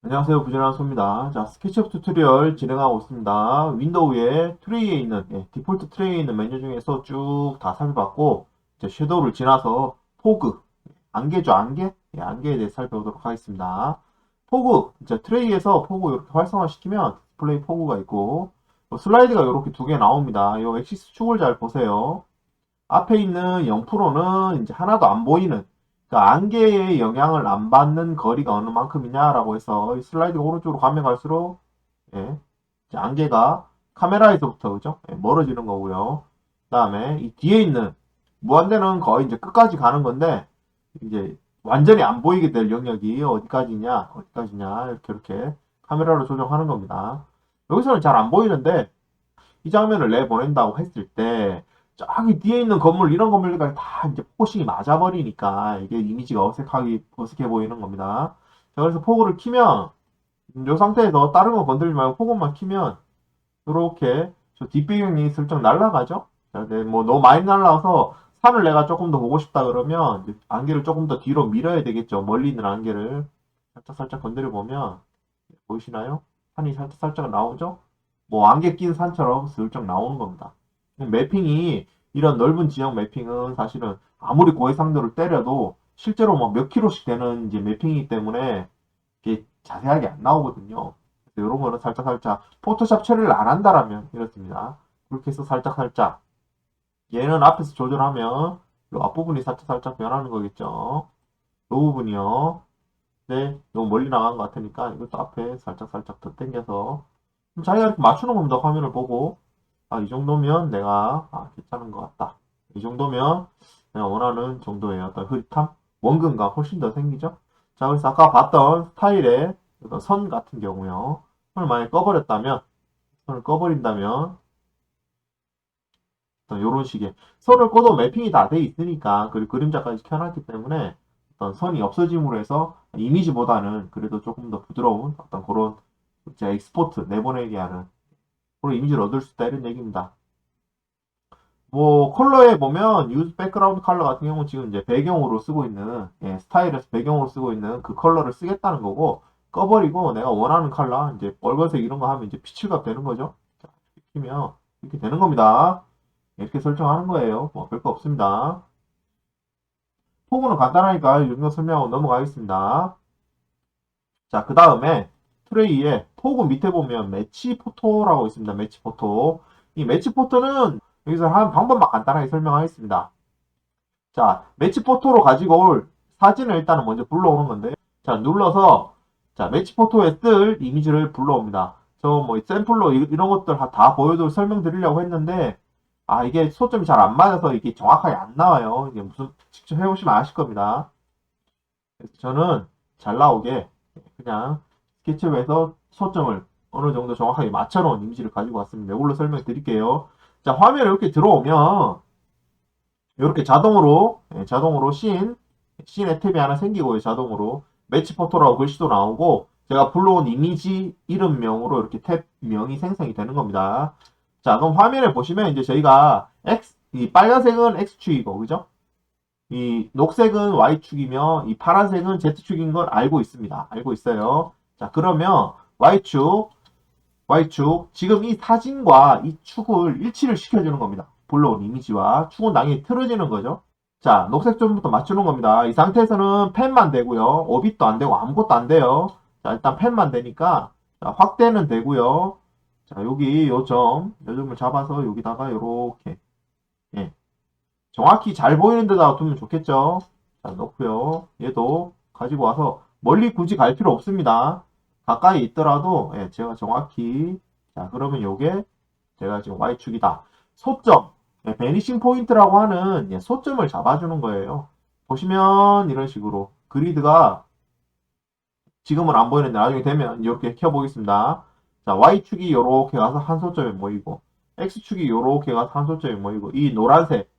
안녕하세요. 부지런한 소입니다. 자, 스케치업 튜토리얼 진행하고 있습니다. 윈도우의 트레이에 있는, 디폴트 트레이에 있는 메뉴 중에서 쭉 다 살펴봤고, 이제 섀도우를 지나서 포그, 안개죠, 안개? 안개에 대해 살펴보도록 하겠습니다. 포그, 이제 트레이에서 포그 이렇게 활성화시키면 디스플레이 포그가 있고, 슬라이드가 이렇게 두 개 나옵니다. 이 엑시스 축을 잘 보세요. 앞에 있는 0%는 이제 하나도 안 보이는, 그러니까 안개의 영향을 안 받는 거리가 어느 만큼이냐라고 해서 이 슬라이드 오른쪽으로 가면 갈수록 이제 안개가 카메라에서부터 그죠? 멀어지는 거고요. 그다음에 이 뒤에 있는 무한대는 거의 이제 끝까지 가는 건데 이제 완전히 안 보이게 될 영역이 어디까지냐, 어디까지냐 이렇게 카메라로 조정하는 겁니다. 여기서는 잘 안 보이는데 이 장면을 내보낸다고 했을 때 저기 뒤에 있는 건물 이런 건물들까지 다 이제 포커싱이 맞아버리니까 이게 이미지가 어색해 보이는 겁니다. 자, 그래서 포그를 키면 이 상태에서 다른 거 건들지 말고 포그만 키면 이렇게 저 뒷배경이 슬쩍 날아가죠. 자, 네, 뭐 너무 많이 날라와서 산을 내가 조금 더 보고 싶다 그러면 이제 안개를 조금 더 뒤로 밀어야 되겠죠. 멀리 있는 안개를 살짝 살짝 건드려 보면 보이시나요? 산이 살짝 살짝 나오죠? 뭐 안개 낀 산처럼 슬쩍 나오는 겁니다. 매핑이 이런 넓은 지역 매핑은 사실은 아무리 고해상도를 때려도 실제로 뭐 몇 킬로씩 되는 이제 매핑이기 때문에 이게 자세하게 안 나오거든요. 그래서 이런 거는 살짝 살짝 포토샵 처리를 안 한다라면 이렇습니다. 그렇게 해서 살짝 살짝 얘는 앞에서 조절하면 이 앞부분이 살짝 살짝 변하는 거겠죠. 이 부분이요. 네, 너무 멀리 나간 것 같으니까 이것도 앞에 살짝 살짝 더 당겨서 자기가 이렇게 맞추는 겁니다. 화면을 보고 아, 이 정도면 내가 괜찮은 것 같다. 이 정도면 내가 원하는 정도의 어떤 흐릿함, 원근감 훨씬 더 생기죠. 자, 그래서 아까 봤던 스타일의 어떤 선 같은 경우요. 선을 만약에 꺼버렸다면, 선을 꺼버린다면 어떤 이런 식의 선을 꺼도 매핑이 다 돼 있으니까 그리고 그림자까지 켜놨기 때문에 어떤 선이 없어짐으로 해서 이미지보다는 그래도 조금 더 부드러운 어떤 그런 제 익스포트 내보내게 하는 그런 이미지를 얻을 수 있다 이런 얘기입니다. 뭐 컬러에 보면 유즈 백그라운드 컬러 같은 경우는 지금 이제 배경으로 쓰고 있는 스타일에서 배경으로 쓰고 있는 그 컬러를 쓰겠다는 거고 꺼버리고 내가 원하는 컬러 이제 빨간색 이런 거 하면 이제 피칠값 되는 거죠. 자, 키면 이렇게 되는 겁니다. 이렇게 설정하는 거예요. 뭐 별거 없습니다. 포그는 간단하니까 이 정도 설명하고 넘어가겠습니다. 자, 그 다음에 트레이에 포그 밑에 보면 매치 포토라고 있습니다. 매치 포토. 이 매치 포토는 여기서 한 방법만 간단하게 설명하겠습니다. 자, 매치 포토로 가지고 올 사진을 일단은 먼저 불러오는 건데, 자, 눌러서, 자, 매치 포토에 쓸 이미지를 불러옵니다. 저 뭐 샘플로 이런 것들 다 보여드리고 설명드리려고 했는데, 이게 초점이 잘 안 맞아서 이게 정확하게 안 나와요. 이게 무슨, 직접 해보시면 아실 겁니다. 그래서 저는 잘 나오게 그냥 스케치업에서 초점을 어느 정도 정확하게 맞춰놓은 이미지를 가지고 왔습니다. 이걸로 설명드릴게요. 자, 화면에 이렇게 들어오면, 이렇게 자동으로 씬의 탭이 하나 생기고요. 자동으로 매치 포토라고 글씨도 나오고 제가 불러온 이미지 이름명으로 이렇게 탭명이 생성이 되는 겁니다. 자, 그럼 화면에 보시면 이제 저희가 이 빨간색은 X축이고, 그죠? 이 녹색은 Y축이며 이 파란색은 Z축인 걸 알고 있습니다. 알고 있어요. 자, 그러면 Y축. 지금 이 사진과 이 축을 일치를 시켜주는 겁니다. 불러온 이미지와 축은 당연히 틀어지는 거죠. 자, 녹색 점부터 맞추는 겁니다. 이 상태에서는 펜만 되고요. 오빗도 안 되고 아무것도 안 돼요. 자, 일단 펜만 되니까 자, 확대는 되고요. 자, 여기 요 점을 잡아서 여기다가 요렇게 예, 정확히 잘 보이는 데다가 두면 좋겠죠. 자, 넣고요. 얘도 가지고 와서 멀리 굳이 갈 필요 없습니다. 가까이 있더라도 제가 정확히 자, 그러면 요게 제가 지금 Y축이다. 소점, 베니싱 포인트라고 하는 소점을 잡아주는 거예요. 보시면 이런 식으로 그리드가 지금은 안 보이는데 나중에 되면 이렇게 켜보겠습니다. 자, Y축이 이렇게 가서 한 소점에 모이고 X축이 이렇게 가서 한 소점에 모이고 이 노란색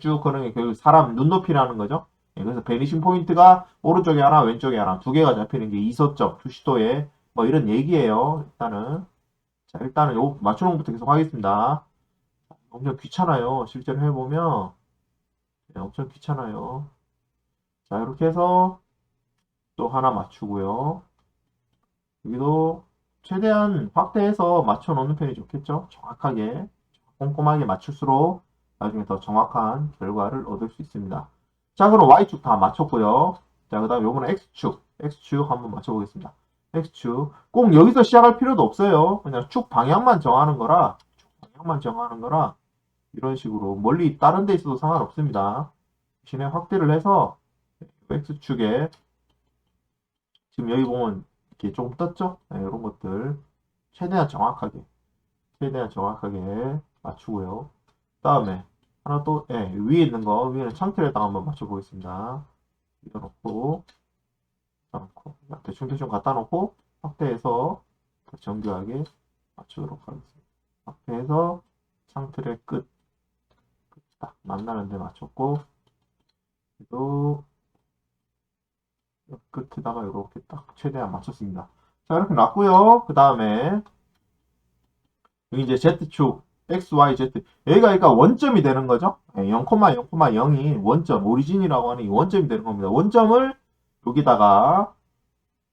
쭉 그는 게 그 사람 눈높이라는 거죠. 그래서 베니싱 포인트가 오른쪽에 하나 왼쪽에 하나 두 개가 잡히는 게 이소점 주시도에 뭐 이런 얘기예요. 일단은 요 맞추는 것부터 계속 하겠습니다. 엄청 귀찮아요. 실제로 해보면 엄청 귀찮아요. 자, 이렇게 해서 또 하나 맞추고요. 여기도 최대한 확대해서 맞춰 놓는 편이 좋겠죠. 정확하게, 꼼꼼하게 맞출수록 나중에 더 정확한 결과를 얻을 수 있습니다. 자, 그럼 Y축 다 맞췄고요. 자, 그 다음에 요거는 X축 한번 맞춰보겠습니다. X축. 꼭 여기서 시작할 필요도 없어요. 그냥 축 방향만 정하는 거라, 이런 식으로 멀리 다른 데 있어도 상관없습니다. 대신에 확대를 해서 X축에 지금 여기 보면 이렇게 조금 떴죠? 네, 이런 것들 최대한 정확하게 맞추고요. 다음에 하나 또 위에 있는 거 위에는 창틀에다가 한번 맞춰보겠습니다. 넣고 대충 갖다 놓고 확대해서 정교하게 맞추도록 하겠습니다. 확대해서 창틀의 끝 딱 만나는 데 맞췄고 또 끝에다가 이렇게 딱 최대한 맞췄습니다. 자, 이렇게 놨고요. 그 다음에 여기 이제 Z축 X, Y, Z 여기가 그러니까 원점이 되는 거죠. 0,0,0이 원점 오리진이라고 하는 이 원점이 되는 겁니다. 원점을 여기다가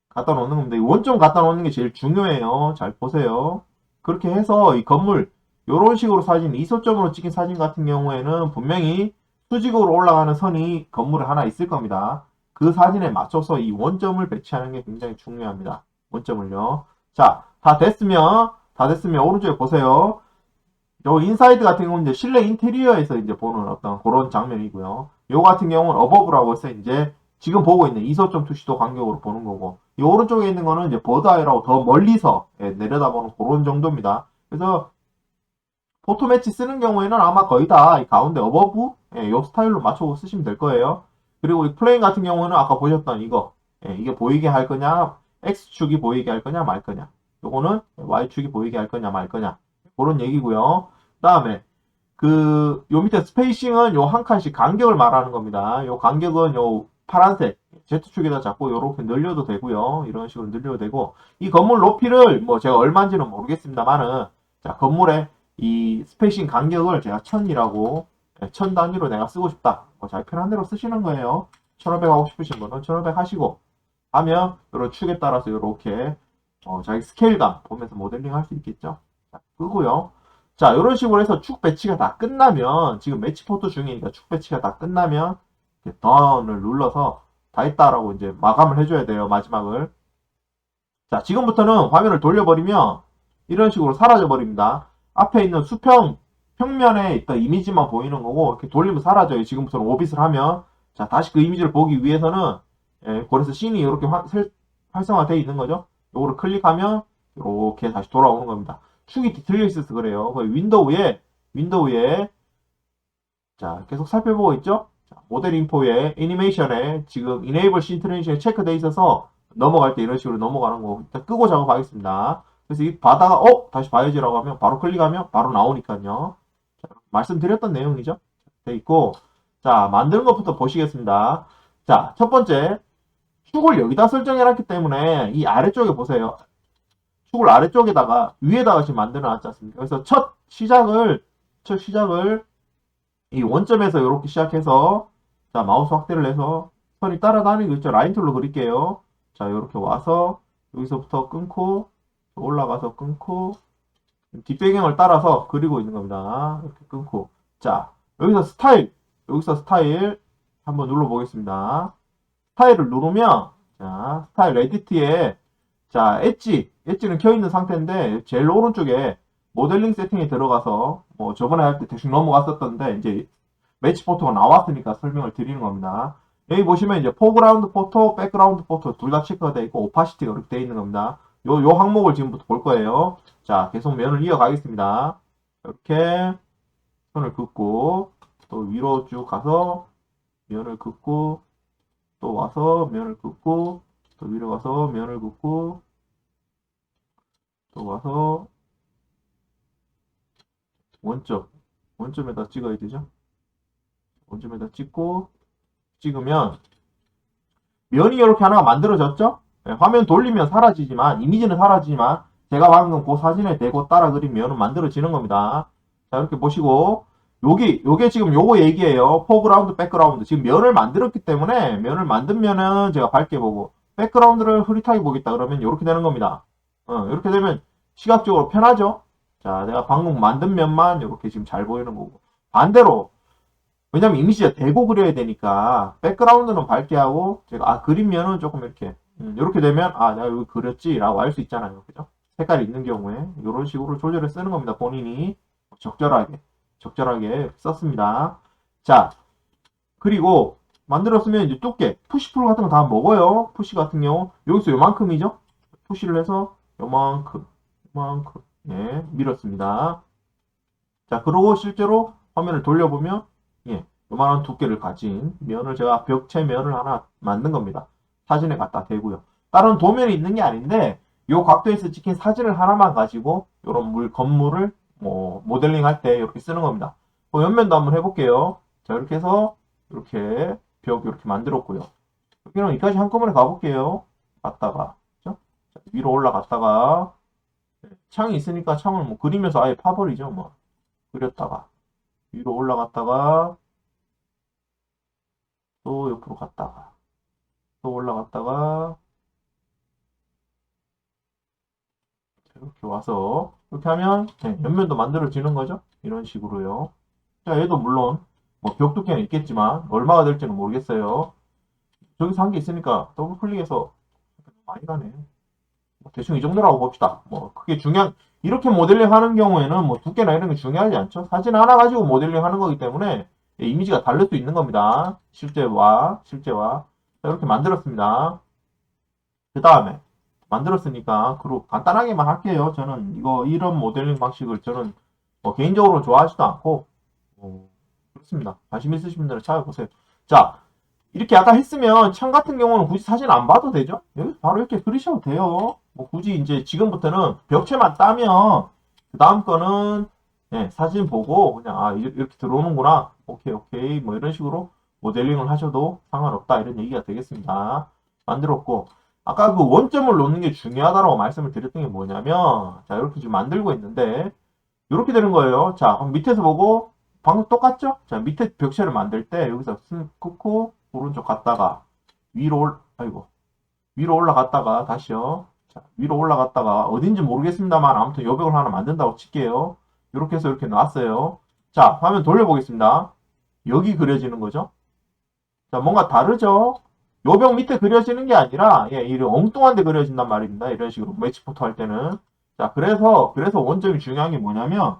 갖다 놓는 겁니다. 이 원점 갖다 놓는 게 제일 중요해요. 잘 보세요. 그렇게 해서 이 건물 이런 식으로 사진 이소점으로 찍힌 사진 같은 경우에는 분명히 수직으로 올라가는 선이 건물에 하나 있을 겁니다. 그 사진에 맞춰서 이 원점을 배치하는 게 굉장히 중요합니다. 원점을요. 자, 다 됐으면 오른쪽에 보세요. 요 인사이드 같은 경우는 이제 실내 인테리어에서 이제 보는 어떤 그런 장면이고요. 요 같은 경우는 어버브라고 해서 이제 지금 보고 있는 이소점 투시도 간격으로 보는 거고, 이 오른쪽에 있는 거는 이제 버드아이라고 더 멀리서 내려다보는 그런 정도입니다. 그래서 포토 매치 쓰는 경우에는 아마 거의 다 이 가운데 어버브 요 스타일로 맞춰 쓰시면 될 거예요. 그리고 이 플레인 같은 경우는 아까 보셨던 이거 이게 보이게 할 거냐, X축이 보이게 할 거냐 말 거냐, 요거는 Y축이 보이게 할 거냐 말 거냐, 그런 얘기고요. 다음에 요 밑에 스페이싱은 요 한 칸씩 간격을 말하는 겁니다. 요 간격은 요 파란색 Z축에다 잡고 요렇게 늘려도 되고요. 이런 식으로 늘려도 되고, 이 건물 높이를 뭐 제가 얼마인지는 모르겠습니다만은, 자, 건물의 이 스페이싱 간격을 제가 1000이라고 1000 단위로 내가 쓰고 싶다. 뭐 자기 편한 대로 쓰시는 거예요. 1500 하고 싶으신 분은 1500 하시고 하면 요런 축에 따라서 요렇게 자기 스케일감 보면서 모델링 할 수 있겠죠. 자, 끄고요. 자, 이런 식으로 해서 축 배치가 다 끝나면, 지금 매치 포토 중이니까 축 배치가 다 끝나면 던을 눌러서 다 했다라고 이제 마감을 해줘야 돼요. 마지막을. 자, 지금부터는 화면을 돌려버리면 이런 식으로 사라져 버립니다. 앞에 있는 평면에 있던 이미지만 보이는 거고, 이렇게 돌리면 사라져요. 지금부터는 오빗을 하면. 자, 다시 그 이미지를 보기 위해서는 그래서 씬이 이렇게 활성화되어 있는 거죠. 요거를 클릭하면 이렇게 다시 돌아오는 겁니다. 축이 뒤틀려 있어서 그래요. 윈도우에 자, 계속 살펴보고 있죠? 자, 모델 인포에 애니메이션에 지금 Enable Scene Transition에 체크되어 있어서 넘어갈 때 이런 식으로 넘어가는 거 일단 끄고 작업하겠습니다. 그래서 이 바다가 다시 봐야지라고 하면 바로 클릭하면 바로 나오니까요. 자, 말씀드렸던 내용이죠. 돼 있고, 자, 만드는 것부터 보시겠습니다. 자, 첫 번째 축을 여기다 설정해놨기 때문에 이 아래쪽에 보세요. 축을 아래쪽에다가 위에다가 지금 만들어 놨지 않습니까? 그래서 첫 시작을 이 원점에서 이렇게 시작해서, 자, 마우스 확대를 해서 선이 따라다니고 있죠. 라인 툴로 그릴게요. 자, 이렇게 와서 여기서부터 끊고 올라가서 끊고 뒷배경을 따라서 그리고 있는 겁니다. 이렇게 끊고, 자, 여기서 스타일 한번 눌러보겠습니다. 스타일을 누르면, 자, 스타일 에디트에, 자, 엣지는 켜있는 상태인데 제일 오른쪽에 모델링 세팅에 들어가서 뭐 저번에 할 때 대충 넘어갔었던데 이제 매치 포토가 나왔으니까 설명을 드리는 겁니다. 여기 보시면 이제 포그라운드 포토, 백그라운드 포토 둘 다 체크가 되어 있고 오파시티가 이렇게 되어 있는 겁니다. 요 항목을 지금부터 볼 거예요. 자, 계속 면을 이어가겠습니다. 이렇게 선을 긋고 또 위로 쭉 가서 면을 긋고 또 와서 면을 긋고 또 위로 가서 면을 긋고 또 와서 원점에다 찍어야 되죠. 원점에다 찍으면 면이 이렇게 하나가 만들어졌죠. 네, 화면 돌리면 사라지지만, 이미지는 사라지지만 제가 방금 그 사진에 대고 따라 그린 면은 만들어지는 겁니다. 자, 이렇게 보시고 요게 지금 요거 얘기예요. 포그라운드, 백그라운드. 지금 면을 만들었기 때문에 면을 만들면은 제가 밝게 보고 백그라운드를 흐릿하게 보겠다 그러면 이렇게 되는 겁니다. 이렇게 되면 시각적으로 편하죠. 자, 내가 방금 만든 면만 이렇게 지금 잘 보이는 거고. 반대로, 왜냐면 이미지가 대고 그려야 되니까 백그라운드는 밝게 하고 제가 그림면은 조금 이렇게 되면 내가 여기 그렸지라고 알 수 있잖아요. 그죠? 색깔이 있는 경우에 이런 식으로 조절을 쓰는 겁니다. 본인이 적절하게 썼습니다. 자, 그리고 만들었으면 이제 두께, 푸시풀 같은 거 다 먹어요. 푸시 같은 경우 여기서 요만큼이죠. 푸시를 해서 요만큼 예, 밀었습니다. 자, 그리고 실제로 화면을 돌려보면 예, 요만한 두께를 가진 면을 제가 벽체 면을 하나 만든 겁니다. 사진에 갖다 대고요. 다른 도면이 있는 게 아닌데 요 각도에서 찍힌 사진을 하나만 가지고 요런 건물을 뭐 모델링 할 때 이렇게 쓰는 겁니다. 옆면도 한번 해볼게요. 자, 이렇게 해서 이렇게 벽 이렇게 만들었고요. 여기는 여기까지 한꺼번에 가볼게요. 갔다가 그죠? 자, 위로 올라갔다가 창이 있으니까 창을 뭐 그리면서 아예 파버리죠. 뭐 그렸다가 위로 올라갔다가 또 옆으로 갔다가 또 올라갔다가 이렇게 와서 이렇게 하면 옆면도 만들어지는 거죠. 이런 식으로요. 자, 얘도 물론 뭐 벽 두께는 있겠지만 얼마가 될지는 모르겠어요. 저기서 한 게 있으니까 더블 클릭해서 많이 가네. 뭐 대충 이 정도라고 봅시다. 뭐 그게 이렇게 모델링 하는 경우에는 뭐 두께나 이런 게 중요하지 않죠. 사진 하나 가지고 모델링 하는 거기 때문에 이미지가 다를 수 있는 겁니다. 실제와. 자, 이렇게 만들었습니다. 그 다음에 만들었으니까 그리고 간단하게만 할게요. 저는 이런 모델링 방식을 저는 개인적으로 좋아하지도 않고 그렇습니다. 관심 있으신 분들은 찾아보세요. 자, 이렇게 아까 했으면 창 같은 경우는 굳이 사진 안 봐도 되죠? 여기 바로 이렇게 그리셔도 돼요. 뭐 굳이 이제 지금부터는 벽체만 따면 그 다음 거는 사진 보고 그냥 이렇게 들어오는구나. 오케이 뭐 이런 식으로 모델링을 하셔도 상관없다 이런 얘기가 되겠습니다. 만들었고 아까 그 원점을 놓는 게 중요하다고 말씀을 드렸던 게 뭐냐면 자 이렇게 지금 만들고 있는데 이렇게 되는 거예요. 자 그럼 밑에서 보고 방금 똑같죠? 자 밑에 벽체를 만들 때 여기서 끊고 오른쪽 갔다가 위로 올라갔다가 다시요. 자, 위로 올라갔다가 어딘지 모르겠습니다만 아무튼 요벽을 하나 만든다고 칠게요. 이렇게 해서 이렇게 놨어요. 자, 화면 돌려보겠습니다. 여기 그려지는 거죠. 자, 뭔가 다르죠? 요벽 밑에 그려지는 게 아니라 이런 엉뚱한 데 그려진단 말입니다. 이런 식으로 매치 포토 할 때는. 자, 그래서 원점이 중요한 게 뭐냐면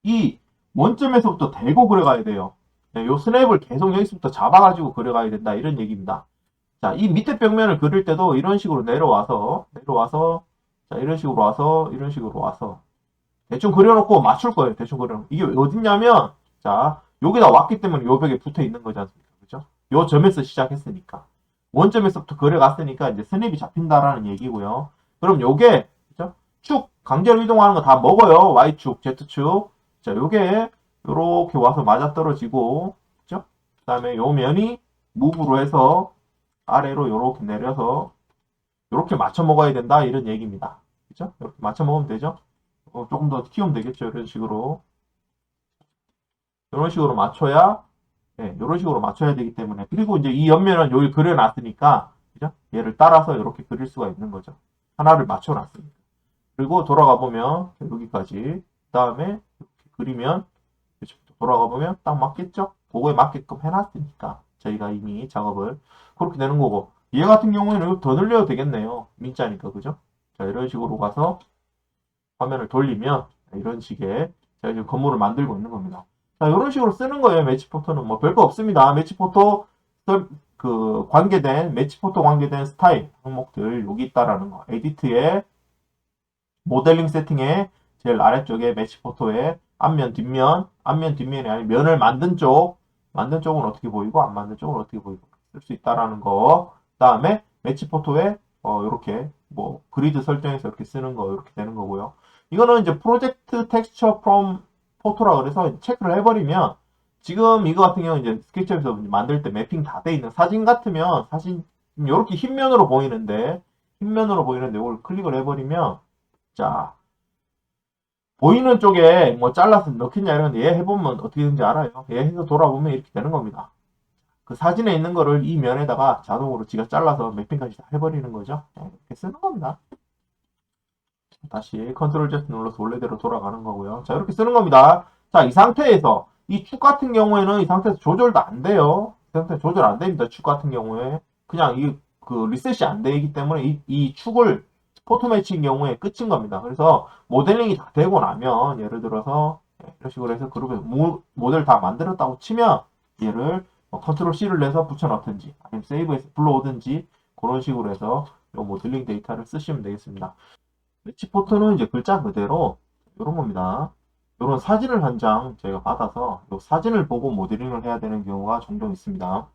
이 원점에서부터 대고 그려가야 돼요. 요 스냅을 계속 여기서부터 잡아가지고 그려가야 된다. 이런 얘기입니다. 자, 이 밑에 벽면을 그릴 때도 이런 식으로 내려와서, 자, 이런 식으로 와서, 대충 그려놓고 맞출 거예요. 대충 그려놓고. 이게 어딨냐면, 자, 여기다 왔기 때문에 요 벽에 붙어 있는 거지 않습니까? 그죠? 요 점에서 시작했으니까. 원점에서부터 그려갔으니까 이제 스냅이 잡힌다라는 얘기고요. 그럼 요게, 그죠? 강제로 이동하는 거 다 먹어요. Y축, Z축. 자, 요게, 요렇게 와서 맞아떨어지고, 그죠? 그 다음에 요 면이 무브로 해서, 아래로 이렇게 내려서 이렇게 맞춰 먹어야 된다 이런 얘기입니다. 그죠? 이렇게 맞춰 먹으면 되죠? 조금 더 키우면 되겠죠. 이런 식으로 맞춰야 이런 식으로 맞춰야 되기 때문에 그리고 이제 이 옆면은 여기 그려놨으니까 그죠? 얘를 따라서 이렇게 그릴 수가 있는 거죠. 하나를 맞춰놨으니까. 그리고 돌아가 보면 여기까지 그 다음에 이렇게 그리면 돌아가 보면 딱 맞겠죠? 그거에 맞게끔 해놨으니까 저희가 이미 작업을 그렇게 되는 거고 얘 같은 경우에는 더 늘려도 되겠네요. 민자니까 그죠? 자 이런 식으로 가서 화면을 돌리면 이런 식의 제가 지금 건물을 만들고 있는 겁니다. 자 이런 식으로 쓰는 거예요. 매치포토는 뭐 별거 없습니다. 매치포토 매치포토 관계된 스타일 항목들 여기 있다라는 거. 에디트에 모델링 세팅에 제일 아래쪽에 매치포토에 앞면 뒷면이 아닌 면을 만든 쪽은 어떻게 보이고 안 만든 쪽은 어떻게 보이고 쓸 수 있다라는 거. 그다음에 매치포토에 이렇게 뭐 그리드 설정해서 이렇게 쓰는 거 이렇게 되는 거고요. 이거는 이제 프로젝트 텍스처 프롬 포토라 그래서 체크를 해버리면 지금 이거 같은 경우는 이제 스케치업에서 만들 때 매핑 다 돼 있는 사진 같으면 사진 이렇게 흰면으로 보이는데 이걸 클릭을 해버리면 자 보이는 쪽에 뭐 잘라서 넣겠냐 이러는데 얘 해보면 어떻게 되는지 알아요. 얘 해서 돌아보면 이렇게 되는 겁니다. 그 사진에 있는 거를 이 면에다가 자동으로 지가 잘라서 매핑까지 다 해버리는 거죠. 이렇게 쓰는 겁니다. 다시 컨트롤 Z 눌러서 원래대로 돌아가는 거고요. 자, 이렇게 쓰는 겁니다. 자, 이 상태에서 이 축 같은 경우에는 이 상태에서 조절도 안 돼요. 이 상태에서 조절 안 됩니다. 축 같은 경우에 그냥 이 그 리셋이 안 되기 때문에 이 축을 포토 매치인 경우에 끝인 겁니다. 그래서 모델링이 다 되고 나면 예를 들어서 이런 식으로 해서 그룹에서 모델 다 만들었다고 치면 얘를 컨트롤 C를 내서 붙여넣든지 아니면 세이브해서 불러오든지 그런 식으로 해서 이 모델링 데이터를 쓰시면 되겠습니다. 매치 포토는 이제 글자 그대로 이런 겁니다. 이런 사진을 한 장 저희가 받아서 이 사진을 보고 모델링을 해야 되는 경우가 종종 있습니다.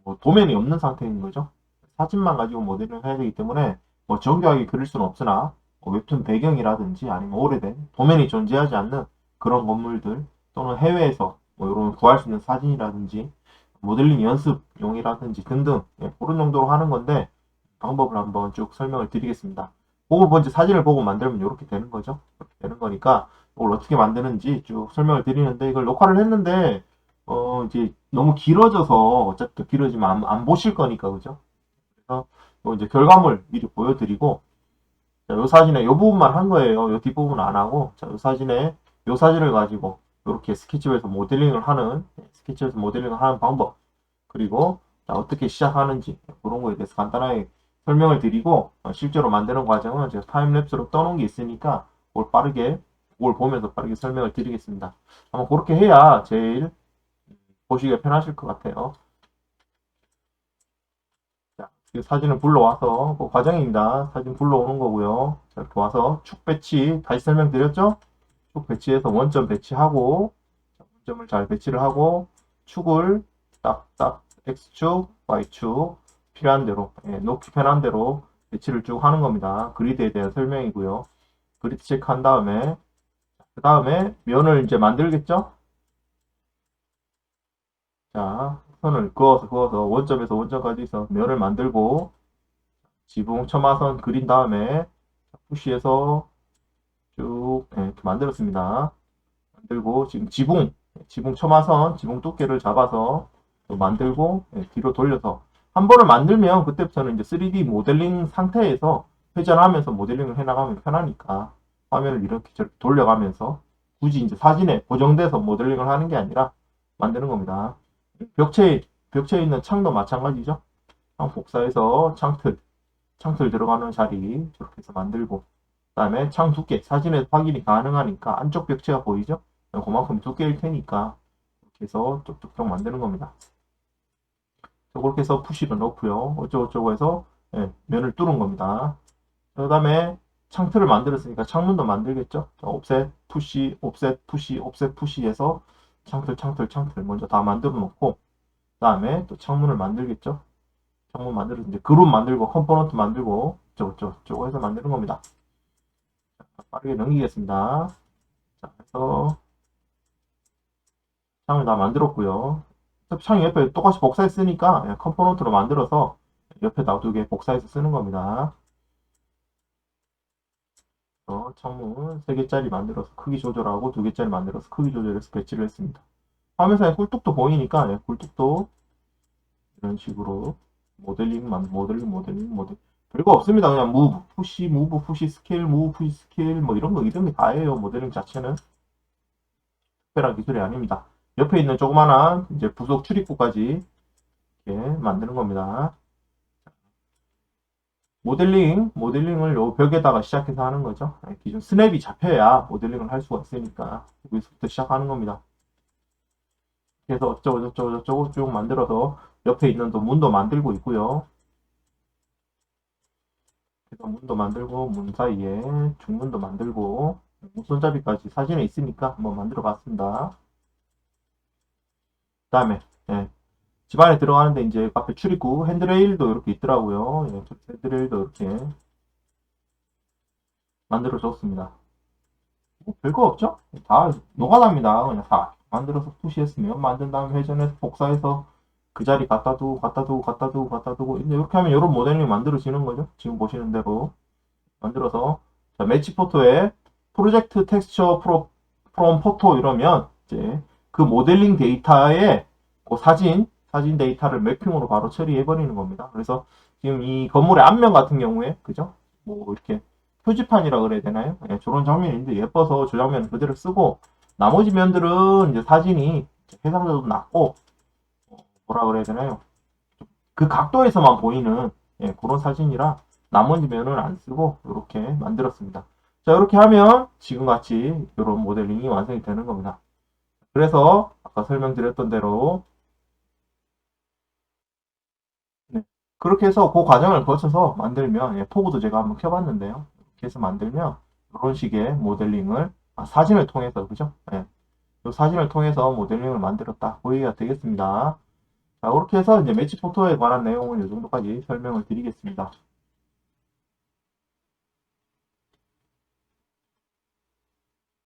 뭐 도면이 없는 상태인 거죠. 사진만 가지고 모델링을 해야 되기 때문에 뭐 정교하게 그릴 수는 없으나 뭐 웹툰 배경이라든지 아니면 오래된 도면이 존재하지 않는 그런 건물들 또는 해외에서 뭐 이런 구할 수 있는 사진이라든지 모델링 연습용이라든지 등등 그런 정도로 하는 건데 방법을 한번 쭉 설명을 드리겠습니다. 그걸 먼저 사진을 보고 만들면 이렇게 되는 거죠. 이렇게 되는 거니까 이걸 어떻게 만드는지 쭉 설명을 드리는데 이걸 녹화를 했는데 이제 너무 길어져서 어차피 또 길어지면 안 보실 거니까 그죠? 그래서 이제 결과물 미리 보여드리고 자, 요 사진에 요 부분만 한 거예요. 요 뒷부분은 안 하고 자, 요 사진에 요 사진을 가지고 이렇게 스케치북에서 모델링을 하는 스케치북에서 모델링을 하는 방법 그리고 자, 어떻게 시작하는지 그런 거에 대해서 간단하게 설명을 드리고 실제로 만드는 과정은 제가 타임랩스로 떠놓은 게 있으니까 그걸 보면서 빠르게 설명을 드리겠습니다. 아마 그렇게 해야 제일 보시기가 편하실 것 같아요. 자, 이 사진을 불러와서 그 과정입니다. 사진 불러오는 거고요. 자, 이렇게 와서 축 배치 다시 설명드렸죠? 축 배치해서 원점 배치하고 원점을 잘 배치를 하고 축을 딱딱 X축, Y축 필요한 대로 놓기 편한 대로 배치를 쭉 하는 겁니다. 그리드에 대한 설명이고요. 그리드 체크한 다음에 그 다음에 면을 이제 만들겠죠? 자, 선을 그어서 원점에서 원점까지 해서 면을 만들고 지붕 첨화선 그린 다음에 푸시해서 쭉 이렇게 만들었습니다. 만들고 지금 지붕 첨화선 지붕 두께를 잡아서 또 만들고 뒤로 돌려서 한 번을 만들면 그때부터는 이제 3D 모델링 상태에서 회전하면서 모델링을 해나가면 편하니까 화면을 이렇게 저렇게 돌려가면서 굳이 이제 사진에 고정돼서 모델링을 하는 게 아니라 만드는 겁니다. 벽체에 있는 창도 마찬가지죠. 창 복사해서 창틀 들어가는 자리 저렇게 해서 만들고 그 다음에 창 두께 사진에 확인이 가능하니까 안쪽 벽체가 보이죠? 그만큼 두께일 테니까 이렇게 해서 쪽쪽쪽 만드는 겁니다. 그렇게 해서 푸시를 넣고요. 어쩌고저쩌고 해서 면을 뚫은 겁니다. 그 다음에 창틀을 만들었으니까 창문도 만들겠죠? 옵셋, 푸시, 옵셋, 푸시, 옵셋, 푸시 해서 창틀 먼저 다 만들어 놓고 그 다음에 또 창문을 만들겠죠? 창문 만들어서 이제 그룹 만들고 컴포넌트 만들고 저거 해서 만드는 겁니다. 빠르게 넘기겠습니다. 자, 해서 창을 다 만들었고요. 창 옆에 똑같이 복사했으니까 컴포넌트로 만들어서 옆에 놔두게 복사해서 쓰는 겁니다. 창문 3개짜리 만들어서 크기 조절하고 2개짜리 만들어서 크기 조절해서 배치를 했습니다. 화면상에 꿀뚝도 보이니까 꿀뚝도 이런 식으로 모델링 별거 없습니다. 그냥 무브, 푸시, 스케일, 무브, 푸시, 스케일 뭐 이런 거 이런 게 다예요. 모델링 자체는 특별한 기술이 아닙니다. 옆에 있는 조그마한 이제 부속 출입구까지 이렇게 만드는 겁니다. 모델링을 요 벽에다가 시작해서 하는 거죠. 기존 스냅이 잡혀야 모델링을 할 수가 있으니까 여기서부터 시작하는 겁니다. 그래서 어쩌고 쭉 만들어서 옆에 있는 또 문도 만들고 있고요. 그래서 문도 만들고 문 사이에 중문도 만들고 손잡이까지 사진에 있으니까 한번 만들어 봤습니다. 그 다음에 집 안에 들어가는데 이제 앞에 출입구 핸드레일도 이렇게 있더라고요. 핸드레일도 이렇게 만들어 줬습니다. 뭐 별거 없죠? 다 노가다입니다. 그냥 다 만들어서 푸시했으면 만든 다음에 회전해서 복사해서 그 자리 갖다 두고 이렇게 하면 이런 모델링이 만들어지는 거죠. 지금 보시는 대로 만들어서 자, 매치 포토에 프로젝트 텍스처 프롬 포토 이러면 이제 그 모델링 데이터에 그 사진 데이터를 매핑으로 바로 처리해 버리는 겁니다. 그래서 지금 이 건물의 앞면 같은 경우에 그죠? 뭐 이렇게 표지판이라 그래야 되나요? 예, 저런 장면인데 예뻐서 저 장면 그대로 쓰고 나머지 면들은 이제 사진이 해상도도 낮고 뭐라 그래야 되나요? 그 각도에서만 보이는 예, 그런 사진이라 나머지 면은 안 쓰고 이렇게 만들었습니다. 자, 이렇게 하면 지금같이 이런 모델링이 완성이 되는 겁니다. 그래서 아까 설명드렸던 대로 네, 그렇게 해서 그 과정을 거쳐서 만들면 예, 포그도 제가 한번 켜봤는데요. 이렇게 해서 만들면 이런 식의 모델링을 사진을 통해서 그죠? 예, 이 사진을 통해서 모델링을 만들었다. 보기가 되겠습니다. 자, 그렇게 해서 이제 매치 포토에 관한 내용은 이 정도까지 설명을 드리겠습니다.